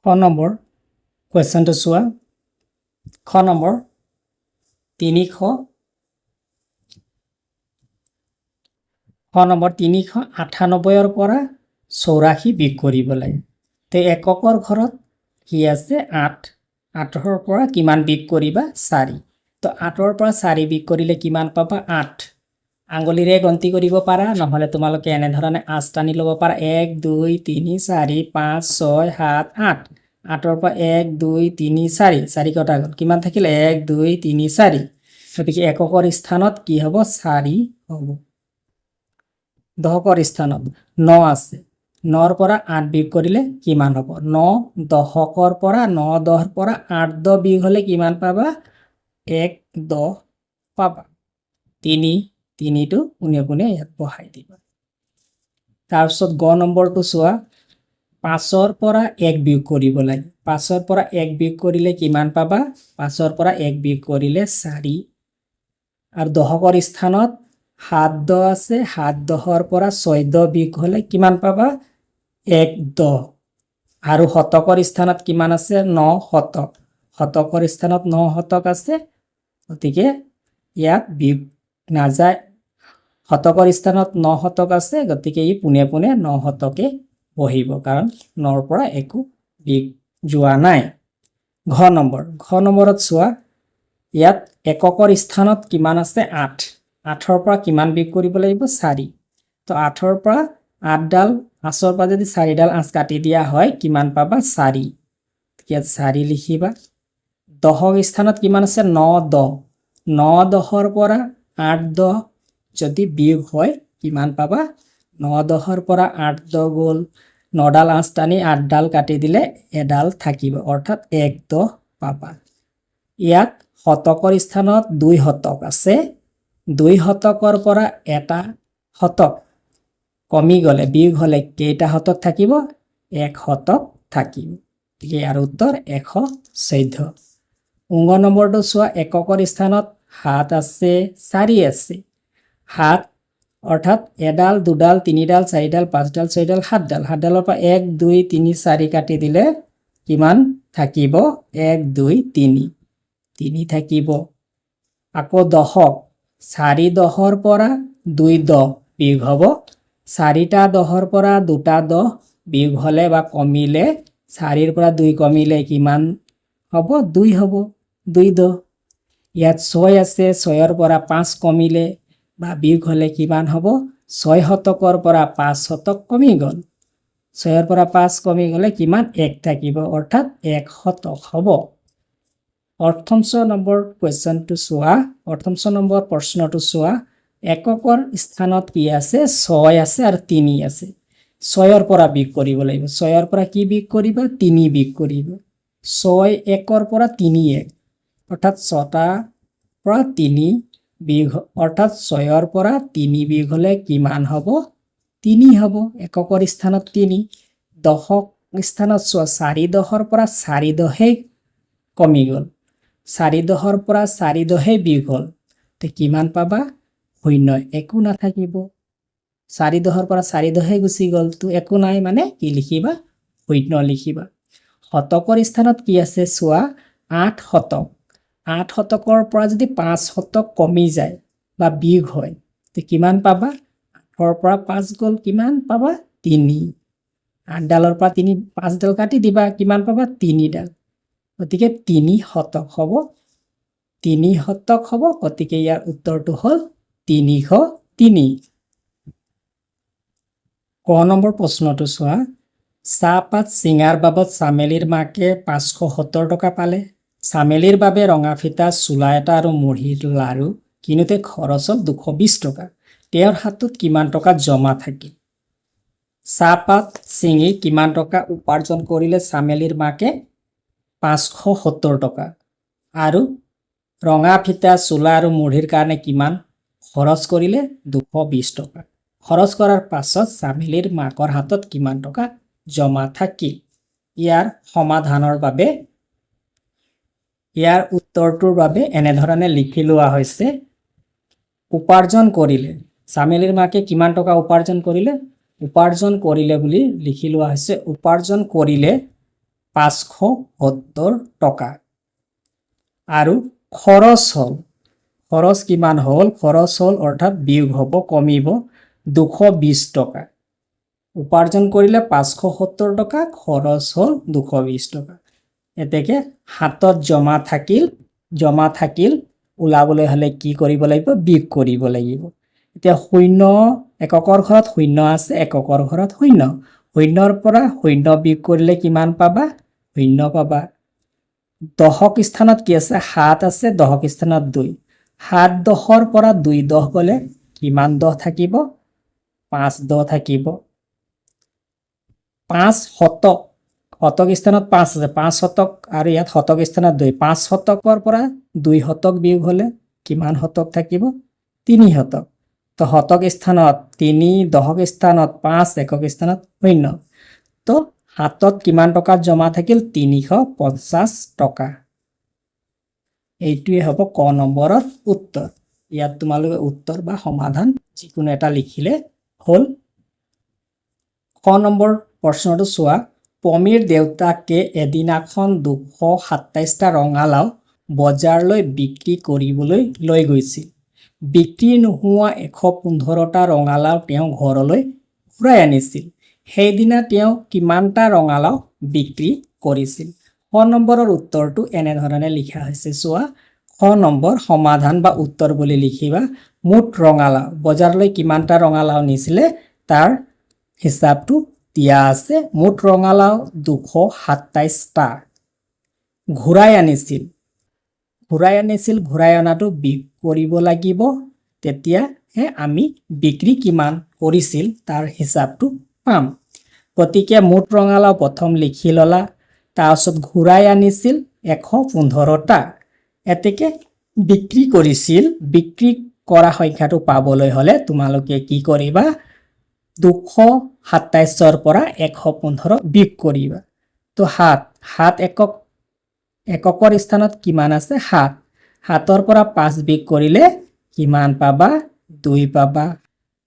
খ নম্বৰ কুৱেশ্যনটো চোৱা। খ নম্বৰ 398ৰ পৰা 84 বিয়োগ কৰিব লাগে। তে এককৰ ঘৰত কি আছে 8, 8ৰ পৰা কিমান বিয়োগ কৰিবা 4। তো 8ৰ পৰা 4 বিয়োগ কৰিলে কিমান পাবা 8। আঙুলিৰে গন্তি কৰিব পাৰা, নহলে তোমালোকে এনেধৰণে আঁচ টানি ল'ব পাৰা 1 2 3 4 5 6 7 8। 8ৰ পৰা 1 2 3 4 4 কটা গ'ল, কিমান থাকিল 1 2 3 4। গতিকে এককৰ স্থানত কি হ'ব 4 হ'ব। দশকৰ স্থানত 9 আছে, 9ৰ পৰা 8 বিয়োগ কৰিলে কিমান হ'ব 9। দশকৰ পৰা 9 10ৰ পৰা 8 10 বিয়োগ হ'লে কিমান পাবা 1 10 পাবা। 3টো পোনে পোনে ইয়াত বহাই দিবা। তাৰপিছত গ নম্বৰটো চোৱা। 5ৰ পৰা 1 বিয়োগ কৰিব লাগে। 5ৰ পৰা 1 বিয়োগ কৰিলে কিমান পাবা 5ৰ পৰা 1 বিয়োগ কৰিলে 4। আৰু দশকৰ স্থানত 7 10 আছে, 7 10ৰ পৰা 14 বিয়োগ হ'লে কিমান পাবা 1 10। আৰু শতকৰ স্থানত কিমান আছে 9 শতক। শতকৰ স্থানত 9 শতক আছে, গতিকে ইয়াত বিয়োগ নাযায়। শতকৰ স্থানত 9 শতক আছে, গতিকে ই পোনে পোনে 9 শতকে বহিব, কাৰণ 9ৰ পৰা একো বিয়োগ যোৱা নাই। ঘ নম্বৰত চোৱা। ইয়াত এককৰ স্থানত কিমান আছে 8। 8ৰ পৰা কিমান বিয়োগ কৰিব লাগিব 4। তো 8ৰ পৰা 8ডাল আঁচৰ পৰা যদি 4ডাল আঁচ কাটি দিয়া হয় কিমান পাবা 4। ইয়াত 4 লিখিবা। দশক স্থানত কিমান আছে 9 10। 9 10ৰ পৰা 8 10 যদি বিয়োগ হয় কিমান পাবা 9 10ৰ পৰা 8 10 গ'ল, 9ডাল আঁচ টানি 8ডাল কাটি দিলে এডাল থাকিব, অৰ্থাৎ 1 10 পাবা। ইয়াত শতকৰ স্থানত 2 শতক আছে। 2 শতকৰ পৰা এটা শতক কমি গ'লে বিয়োগ হ'লে কেইটা শতক থাকিব 1 শতক থাকিব। গতিকে ইয়াৰ উত্তৰ 114। উঙ নম্বৰটো চোৱা। এককৰ স্থানত 7 আছে, 4 আছে। 7 অৰ্থাৎ এডাল, দুডাল, তিনিডাল, চাৰিডাল, পাঁচডাল, ছয়ডাল, 7ডাল। 7ডালৰ পৰা 1 2 3 4 কাটি দিলে কিমান থাকিব 1 2 3 3 থাকিব। আকৌ দশক 4 10ৰ পৰা 2 10 বিয়োগ হ'ব। 4টা 10ৰ পৰা 2টা 10 বিয়োগ হ'লে বা কমিলে 4ৰ পৰা 2 কমিলে কিমান হ'ব 2 হ'ব, 2 10। ইয়াত 6 আছে, 6ৰ পৰা 5 কমিলে বা বিয়োগ হ'লে কিমান হ'ব 6 শতকৰ পৰা 5 শতক কমি গ'ল। 6ৰ পৰা 5 কমি গ'লে কিমান 1 থাকিব, অৰ্থাৎ 1 শতক হ'ব। 88 নম্বৰ কুৱেশ্যনটো চোৱা। 88 নম্বৰ প্ৰশ্নটো চোৱা। এককৰ স্থানত কি আছে 6 আছে আৰু 3 আছে। 6ৰ পৰা বিয়োগ কৰিব লাগিব। 6ৰ পৰা কি বিয়োগ কৰিবা 3 বিয়োগ কৰিবা। 6 1ৰ পৰা 3 1, অৰ্থাৎ 6টাৰ পৰা 3 বিয়োগ, অৰ্থাৎ 6ৰ পৰা 3 বিয়োগ হ'লে কিমান হ'ব 3 হ'ব। এককৰ স্থানত 3। দশক স্থানত চোৱা 4 10ৰ পৰা 4 10 কমি গ'ল। 4 10ৰ পৰা 4 10 বিয়োগ হ'ল, তে কিমান পাবা 0, একো নাথাকিব। 4 10ৰ পৰা 4 10 গুচি গ'ল, তো একো নাই, মানে কি লিখিবা 0 লিখিবা। শতকৰ স্থানত কি আছে চোৱা 8 শতক। 8 শতকৰ পৰা যদি 5 শতক কমি যায় বা বিয়োগ হয়, তে কিমান পাবা 8ৰ পৰা 5 গ'ল, কিমান পাবা 3। 8ডালৰ পৰা 5ডাল কাটি দিবা, কিমান পাবা 3ডাল। গতিকে 3 শতক হ'ব, 3 শতক হ'ব। গতিকে ইয়াৰ উত্তৰটো হ'ল 303। ক নম্বৰ প্ৰশ্নটো চোৱা। চাহপাত চিঙাৰ বাবদ চামেলিৰ মাকে 570 টকা পালে। চামেলিৰ বাবে ৰঙা ফিতা, চোলা এটা আৰু মুড়িৰ লাড়ু কিনোতে খৰচ হ'ল 220 টকা। তেওঁৰ হাতত কিমান টকা জমা থাকিল? চাহপাত চিঙি কিমান টকা উপাৰ্জন কৰিলে চামেলিৰ মাকে 570 টকা, আৰু ৰঙা ফিতা, চোলা আৰু মুড়িৰ কাৰণে কিমান খৰচ কৰিলে 220 টকা। খৰচ কৰাৰ পাছত চামেলিৰ মাকৰ হাতত কিমান টকা জমা থাকিল? ইয়াৰ সমাধানৰ বাবে, ইয়াৰ উত্তৰটোৰ বাবে এনেধৰণে লিখি লোৱা হৈছে। উপাৰ্জন কৰিলে, চামেলিৰ মাকে কিমান টকা উপাৰ্জন কৰিলে? উপাৰ্জন কৰিলে বুলি লিখি লোৱা হৈছে। উপাৰ্জন কৰিলে 570 টকা আৰু খৰচ হ'ল খৰচ কিমান হ'ল খৰচ হ'ল অৰ্থাৎ বিয়োগ হ'ব কমিব 220 টকা উপাৰ্জন কৰিলে 570 টকা খৰচ হ'ল 220 টকা এতেকে হাতত জমা থাকিল ওলাবলৈ হলে কি কৰিব লাগিব বিয়োগ কৰিব লাগিব এতিয়া শূন্য এককৰ ঘৰত শূন্য আছে এককৰ ঘৰত শূন্য শূন্যৰ পৰা শূন্য বিয়োগ কৰিলে কিমান পাবা শূন্য পাবা দশক স্থানত কি আছে 7 আছে দশক স্থানত 2 7 দহৰ পৰা 2 দহ গলে কিমান দহ থাকিব 5 দহ থাকিব 5 শতক স্থানত 5 আছে 5 শতক আৰু ইয়াত শতক স্থানত 2 5 শতকৰ পৰা 2 শতক বিয়োগ হলে কিমান শতক থাকিব 3 শতক তো শতক স্থানত 3 দশক স্থানত 5 একক স্থানত 0 তো হাতত কিমান টকা জমা থাকিল 350 টকা এইটোৱে হ'ব ক নম্বৰৰ উত্তৰ ইয়াত তোমালোকে উত্তৰ বা সমাধান যিকোনো এটা লিখিলে হ'ল ক নম্বৰ প্ৰশ্নটো চোৱা পমীৰ দেউতাকে এদিনাখন 227টা ৰঙালাও বজাৰলৈ বিক্ৰী কৰিবলৈ লৈ গৈছিল বিক্ৰী নোহোৱা 115টা ৰঙালাও তেওঁ ঘৰলৈ ঘূৰাই আনিছিল সেইদিনা তেওঁ কিমানটা ৰঙালাও বিক্ৰী কৰিছিল ক নম্বৰৰ উত্তৰটো এনেধৰণে লিখা হৈছে চোৱা খ নম্বৰ সমাধান বা উত্তৰ বুলি লিখিবা মুঠ ৰঙালাও বজাৰলৈ কিমানটা ৰঙালাও নিছিলে তাৰ হিচাপটো দিয়া আছে মুঠ ৰঙালাও 227টা ঘূৰাই আনিছিল ঘূৰাই অনাটো বিয়োগ কৰিব লাগিব তেতিয়াহে আমি বিক্ৰী কিমান কৰিছিল তাৰ হিচাপটো পাম গতিকে মুঠ ৰঙালাও প্ৰথম লিখি ললা তাৰপিছত ঘূৰাই আনিছিল 115টা এতেকে বিক্ৰী কৰিছিল বিক্ৰী কৰা সংখ্যাটো পাবলৈ হলে তোমালোকে কি কৰিবা 227ৰ পৰা 115 বিয়োগ কৰিবা তো 7 এককৰ স্থানত কিমান আছে 7ৰ পৰা 5 বিয়োগ কৰিলে কিমান পাবা 2 পাবা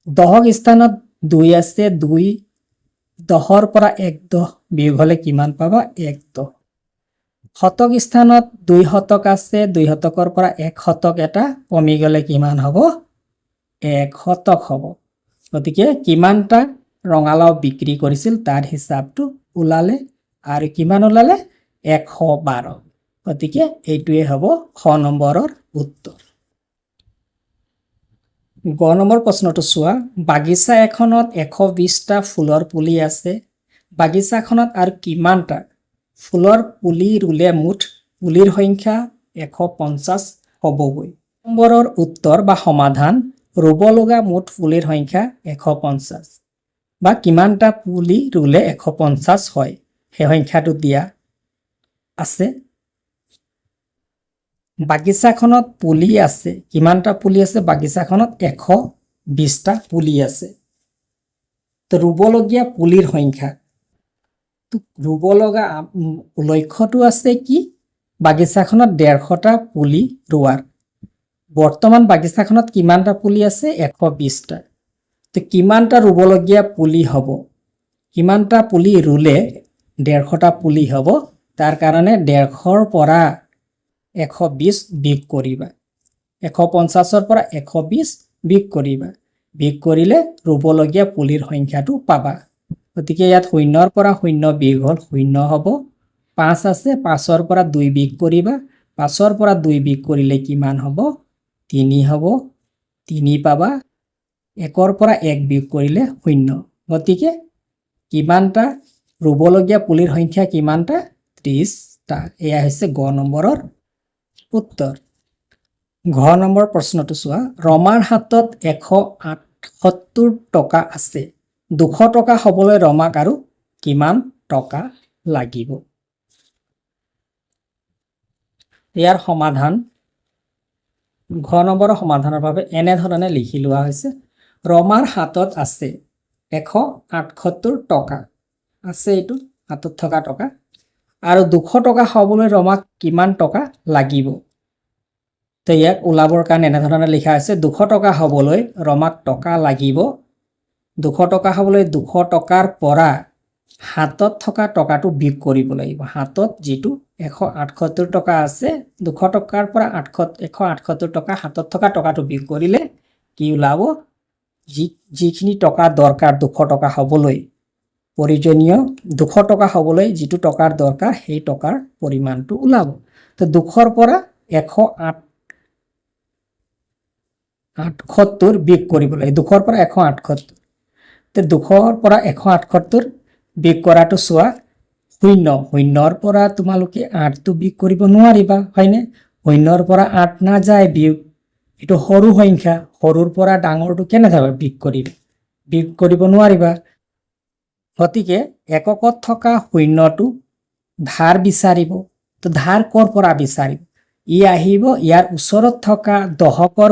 দশক স্থানত 2 আছে 2 দহৰ পৰা 1 দহ বিয়োগ হলে কিমান পাবা 1 দহ শতক স্থানত 2 শতক আছে 2 শতকৰ পৰা 1 শতক এটা কমি গলে কিমান হ'ব 1 শতক হ'ব গতিকে কিমানটা ৰঙালাও বিক্ৰী কৰিছিল তাৰ হিচাপটো ওলালে আৰু কিমান ওলালে 112 গতিকে এইটোৱে হ'ব খ নম্বৰৰ উত্তৰ গ নম্বৰ প্ৰশ্নটো চোৱা বাগিচা এখনত 120টা ফুলৰ পুলি আছে বাগিচাখনত আৰু কিমানটা ফুলৰ পুলি ৰুলে মুঠ পুলিৰ সংখ্যা 150 হ'বগৈ নম্বৰৰ উত্তৰ বা সমাধান ৰুব লগা মুঠ পুলিৰ সংখ্যা 150 বা কিমানটা পুলি ৰুলে 150 হয় সেই সংখ্যাটো দিয়া আছে বাগিচাখনত পুলি আছে কিমানটা পুলি আছে বাগিচাখনত 120টা পুলি আছে তো ৰুবলগীয়া পুলিৰ সংখ্যা তো ৰুব লগা লক্ষ্যটো আছে কি বাগিচাখনত 150টা পুলি ৰোৱাৰ বৰ্তমান বাগিচাখনত কিমানটা পুলি আছে 120টা তো কিমানটা ৰুবলগীয়া পুলি হ'ব কিমানটা পুলি ৰুলে 150টা পুলি হ'ব তাৰ কাৰণে 150ৰ পৰা 120 বিয়োগ কৰিবা 150ৰ পৰা 120 বিয়োগ কৰিবা বিয়োগ কৰিলে ৰুবলগীয়া পুলিৰ সংখ্যাটো পাবা গতিকে ইয়াত 0ৰ পৰা 0 বিয়োগ হ'ল 0 হ'ব 5 আছে 5ৰ পৰা 2 বিয়োগ কৰিবা 5ৰ পৰা 2 বিয়োগ কৰিলে কিমান হ'ব 3 হ'ব 3 পাবা 1ৰ পৰা 1 বিয়োগ কৰিলে 0 গতিকে কিমানটা ৰুবলগীয়া পুলিৰ সংখ্যা কিমানটা 30টা এয়া হৈছে গ নম্বৰৰ উত্তৰ ঘ নম্বৰ প্ৰশ্নটো চোৱা ৰমাৰ হাতত 178 টকা আছে 200 টকা হ'বলৈ ৰমাক আৰু কিমান টকা লাগিব ইয়াৰ সমাধান ঘ নম্বৰৰ সমাধানৰ বাবে এনেধৰণে লিখি লোৱা হৈছে ৰমাৰ হাতত আছে 178 টকা আছে এইটো হাতত থকা টকা আৰু 200 টকা হ'বলৈ ৰমাক কিমান টকা লাগিব তো ইয়াক ওলাবৰ কাৰণে এনেধৰণে লিখা আছে 200 টকা হ'বলৈ ৰমাক টকা লাগিব 200 টকা হ'বলৈ 200 টকাৰ পৰা হাতত থকা টকাটো বিয়োগ কৰিব লাগিব হাতত যেটো 178 টকা আছে 200 টকাৰ পৰা 178 টকা হাতত থকা টকাটো বিয়োগ কৰিলে কি ওলাব যিখিনি টকা দৰকাৰ 200 টকা হ'বলৈ প্ৰয়োজনীয় 200 টকা হ'বলৈ যেটো টকাৰ দৰকাৰ সেই টকাৰ পৰিমাণটো ওলাব তো 200 ৰ পৰা 178 বিয়োগ কৰিব লাগে 200 ৰ পৰা 178 তে 200 ৰ পৰা 178 বিয়োগ কৰাটো চোৱা শূন্যৰ পৰা তোমালোকে 8 টো বিয়োগ কৰিব নোৱাৰিবা হয়নে শূন্যৰ পৰা 8 না যায় বিয়োগ এটো সৰু সংখ্যা সৰুৰ পৰা ডাঙৰটো কেনেকৈ বিয়োগ কৰিব নোৱাৰিবা গতিকে এককত থকা শূন্যটো ধাৰ বিচাৰিব তো ধাৰ কৰ পৰা বিচাৰিব ই আহিব ইয়াৰ ওচৰত থকা দহকৰ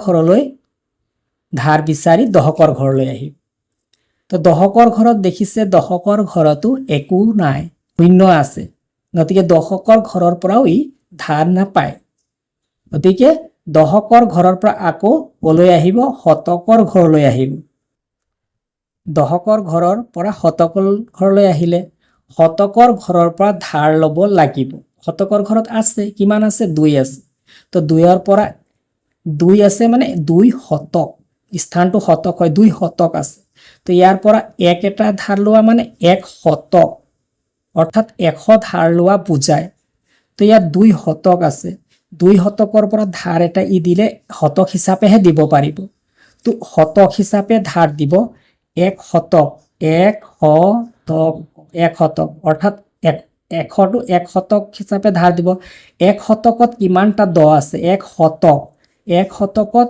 ঘৰলৈ ধাৰ বিচাৰি দহকৰ ঘৰলৈ আহিব তো দহকৰ ঘৰত দেখিছে দহকৰ ঘৰতো একো নাই শূন্য আছে গতিকে দহকৰ ঘৰৰ পৰাও ই ধাৰ নাপায় গতিকে দহকৰ ঘৰৰ পৰা আকৌ কলৈ আহিব শতকৰ ঘৰলৈ আহিব দহকৰ ঘৰৰ পৰা শতকৰ ঘৰলৈ আহিলে শতকৰ ঘৰৰ পৰা ধাৰ ল'ব লাগিব শতকৰ ঘৰত আছে কিমান আছে 2 আছে তো 2 ৰ পৰা 2 আছে মানে 2 শতক স্থানটো শতক হয় 2 শতক আছে তো ইয়াৰ পৰা 1 এটা ধাৰ লোৱা মানে 1 শতক অৰ্থাৎ 100 ধাৰ লোৱা বুজায় তো ইয়াত 2 শতক আছে 2 শতকৰ পৰা ধাৰ এটা ই দিলে শতক হিচাপেহে দিব পাৰিব তো শতক হিচাপে ধাৰ দিব 1 শতক অৰ্থাৎ 100 টো 1 শতক হিচাপে ধাৰ দিব 1 শতকত কিমানটা 10 আছে 1 শতকত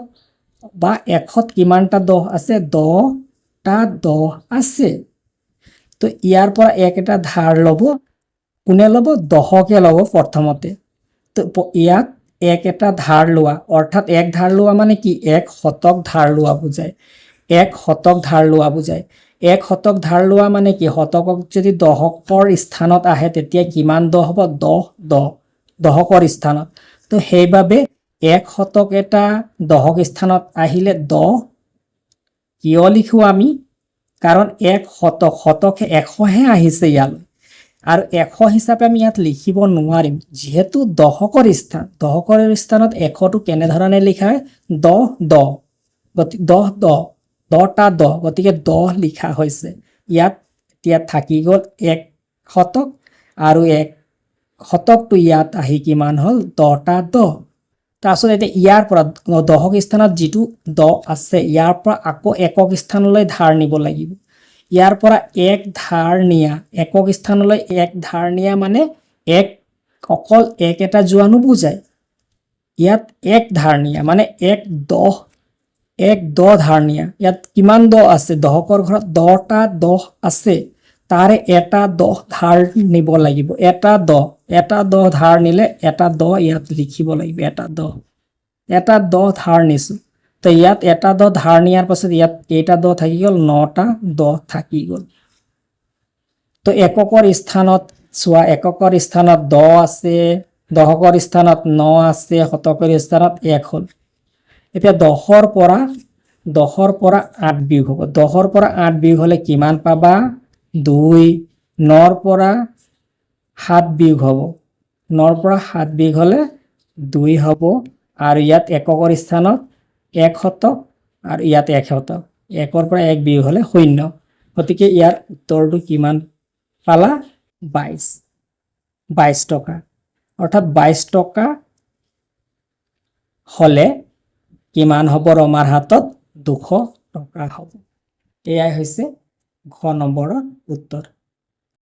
বা 100ত কিমানটা 10 আছে 10টা 10 আছে তো ইয়াৰ পৰা 1 এটা ধাৰ ল'ব কোনে ল'ব 10কে ল'ব প্ৰথমতে তো ইয়াত 1 এটা ধাৰ লোৱা অৰ্থাৎ 1 ধাৰ লোৱা মানে কি 1 শতক ধাৰ লোৱা বুজায় 1 শতক ধাৰ লোৱা বুজায় 1 শতক ধাৰ লোৱা মানে কি শতকক যদি দহকৰ স্থানত আহে তেতিয়া কিমান 10 হ'ব 10 দহকৰ স্থানত তো সেইভাবে 1 শতক এটা দহক স্থানত আহিলে 10 কিয় লিখো আমি কাৰণ 1 শতকে 100 হে আহিছে ইয়ালৈ আৰু 100 হিচাপে আমি ইয়াত লিখিব নোৱাৰিম যেহেতু দহকৰ স্থানত 100 টো কেনে ধৰণে লিখা হয় 10টা 10 গতিকে 10 লিখা হৈছে ইয়াত থাকি গ'ল 1 শতক আৰু 1 শতকটো ইয়াত আহি কিমান হ'ল 10টা 10 তাৰপিছত এতিয়া ইয়াৰ পৰা দহক স্থানত যেটো 10 আছে ইয়াৰ পৰা আকৌ একক স্থানলৈ ধাৰ নিব লাগিব ইয়াৰ পৰা 1 ধাৰ নিয়া একক স্থানলৈ 1 ধাৰ নিয়া মানে অকল 1 এটা যোৱানো বুজায় ইয়াত 1 ধাৰ নিয়া মানে 1 10 ধাৰ নিয়া ইয়াত কিমান 10 আছে দহকৰ ঘৰত 10টা 10 আছে তাৰে এটা 10 ধাৰ নিব লাগিব এটা 10 ধাৰ নিলে এটা 10 ইয়াত লিখিব লাগিব এটা 10 ধাৰ নিছো তো ইয়াত এটা 10 ধাৰ নিয়াৰ পাছত ইয়াত কেইটা 10 থাকি গ'ল 9টা 10 থাকি গ'ল তো এককৰ স্থানত চোৱা এককৰ স্থানত 10 আছে দহকৰ স্থানত 9 আছে শতকৰ স্থানত 1 হ'ল এতিয়া 10ৰ পৰা 8 বিয়োগ হ'ব 10ৰ পৰা 8 বিয়োগ হ'লে কিমান পাবা 2 9ৰ পৰা 7 বিয়োগ হ'ব 9ৰ পৰা 7 বিয়োগ হ'লে 2 হ'ব আৰু ইয়াত এককৰ স্থানত 1 শতক আৰু ইয়াত 1 শতক 1ৰ পৰা 1 বিয়োগ হ'লে 0 গতিকে ইয়াৰ উত্তৰটো কিমান পালা 22 টকা অৰ্থাৎ 22 টকা হ'লে কিমান হ'ব ৰমাৰ হাতত 200 টকা হ'ব এয়াই হৈছে ঘ নম্বৰৰ উত্তৰ